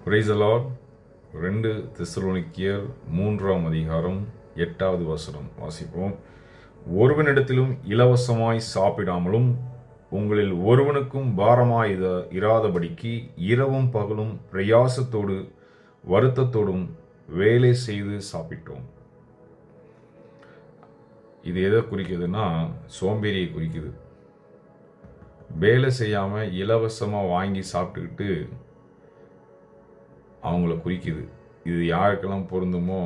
Praise the Lord. 2 தெசலோனிக்கேயர் 3ஆம் அதிகாரம் 8வது வசனம் வாசிப்போம். ஒருவனிடத்திலும் இலவசமாய் சாப்பிடாமலும் உங்களில் ஒருவனுக்கும் பாரமாய் இராதபடிக்கு இரவும் பகலும் பிரயாசத்தோடு வருத்தத்தோடும் வேலை செய்து சாப்பிட்டோம். இது எதை குறிக்குதுன்னா, சோம்பேறியை குறிக்குது. வேலை செய்யாமல் இலவசமாக வாங்கி சாப்பிட்டுக்கிட்டு அவங்கள குறிக்குது. இது யாருக்கெல்லாம் பொருந்துமோ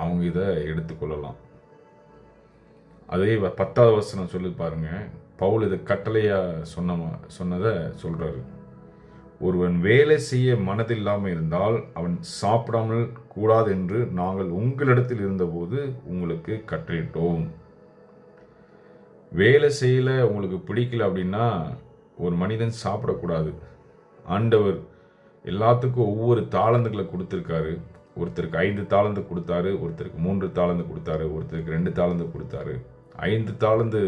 அவங்க இதை எடுத்துக்கொள்ளலாம். அதே 10வது வசனம் சொல்லி பாருங்க. பவுல் இதை கட்டளையாக சொன்னதை சொல்கிறாரு. ஒருவன் வேலை செய்ய மனதில்லாமல் இருந்தால் அவன் சாப்பிடாமல் கூடாது என்று நாங்கள் உங்களிடத்தில் இருந்தபோது உங்களுக்கு கட்டளையிட்டோம். வேலை செய்யல உங்களுக்கு பிடிக்கல அப்படின்னா ஒரு மனிதன் சாப்பிடக்கூடாது. ஆண்டவர் எல்லாத்துக்கும் ஒவ்வொரு தாளந்துகளை கொடுத்துருக்காரு. ஒருத்தருக்கு 5 தாளந்து கொடுத்தாரு, ஒருத்தருக்கு 3 தாளந்து கொடுத்தாரு, ஒருத்தருக்கு 2 தாளந்து கொடுத்தாரு. 5 தாளந்து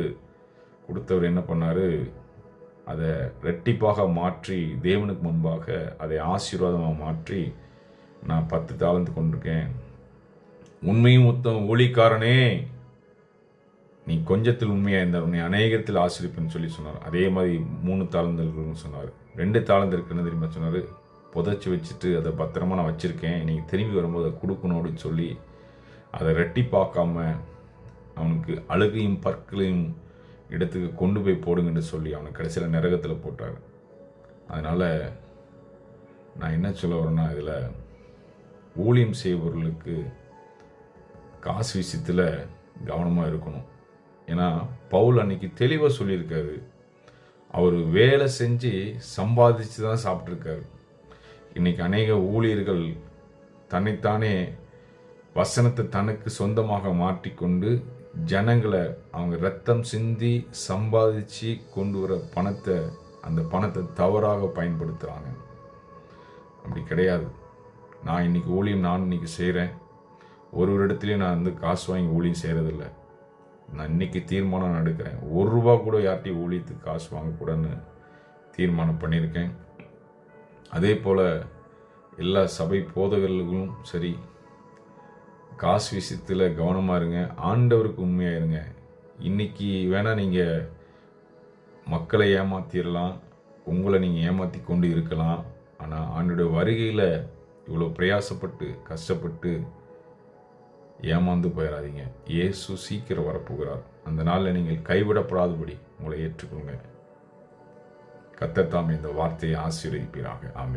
கொடுத்தவர் என்ன பண்ணார்? அதை ரெட்டிப்பாக மாற்றி தேவனுக்கு முன்பாக அதை ஆசீர்வாதமாக மாற்றி, நான் 10 தாளந்து கொண்டிருக்கேன், உண்மையும் உத்தம ஊழியக்காரனே, நீ கொஞ்சத்தில் உண்மையாக இருந்தால் உன்னை அநேகத்தில் ஆசிரிப்பேன்னு சொல்லி சொன்னார். அதே மாதிரி 3 தாளந்துன்னு சொன்னார். 2 தாளந்து இருக்குன்னு தெரியுமா சொன்னார்? புதைச்சி வச்சுட்டு அதை பத்திரமா நான் வச்சுருக்கேன், நீங்கள் திரும்பி வரும்போது அதை கொடுக்கணும் அப்படின்னு சொல்லி அதை ரெட்டிப்பாக்காம அவனுக்கு அழுகையும் பற்களையும் இடத்துக்கு கொண்டு போய் போடுங்கன்னு சொல்லி அவனை கடைசியில் நரகத்தில் போட்டார். அதனால் நான் என்ன சொல்ல வரேன்னா, இதில் ஊழியம் செய்பவர்களுக்கு காசு விஷயத்தில் கவனமாக இருக்கணும். ஏன்னா பவுல் அன்னைக்கு தெளிவாக சொல்லியிருக்காரு. அவர் வேலை செஞ்சு சம்பாதிச்சு தான் சாப்பிட்ருக்காரு. இன்றைக்கி அநேக ஊழியர்கள் தன்னைத்தானே வசனத்தை தனக்கு சொந்தமாக மாற்றிக்கொண்டு ஜனங்களை அவங்க ரத்தம் சிந்தி சம்பாதிச்சு கொண்டு வர அந்த பணத்தை தவறாக பயன்படுத்துகிறாங்க. அப்படி கிடையாது. நான் இன்றைக்கி ஊழியம் இன்றைக்கி செய்கிறேன். ஒரு இடத்துலையும் நான் காசு வாங்கி ஊழியம் செய்கிறதில்ல. நான் இன்றைக்கி தீர்மானம் எடுக்கிறேன், 1 ரூபா கூட யார்ட்டையும் ஊழியத்துக்கு காசு வாங்கக்கூடாதுன்னு தீர்மானம் பண்ணியிருக்கேன். அதே போல் எல்லா சபை போதகர்களுக்கும் சரி, காசு விஷயத்தில் கவனமாக இருங்க, ஆண்டவருக்கு உண்மையாக இருங்க. இன்றைக்கி வேணால் நீங்கள் மக்களை ஏமாற்றிடலாம், உங்களை நீங்கள் ஏமாற்றி கொண்டு இருக்கலாம். ஆனால் ஆண்டோடைய வருகையில் இவ்வளோ பிரயாசப்பட்டு கஷ்டப்பட்டு ஏமாந்து போயிடாதீங்க. இயேசு சீக்கிரம் வரப்போகிறார். அந்த நாளில் நீங்கள் கைவிடப்படாதபடி உங்களை ஏற்றுக்கொள்ளுங்க. கர்த்தர் தாமே இந்த வார்த்தையை ஆசீர்வதிப்பீராக. ஆமென்.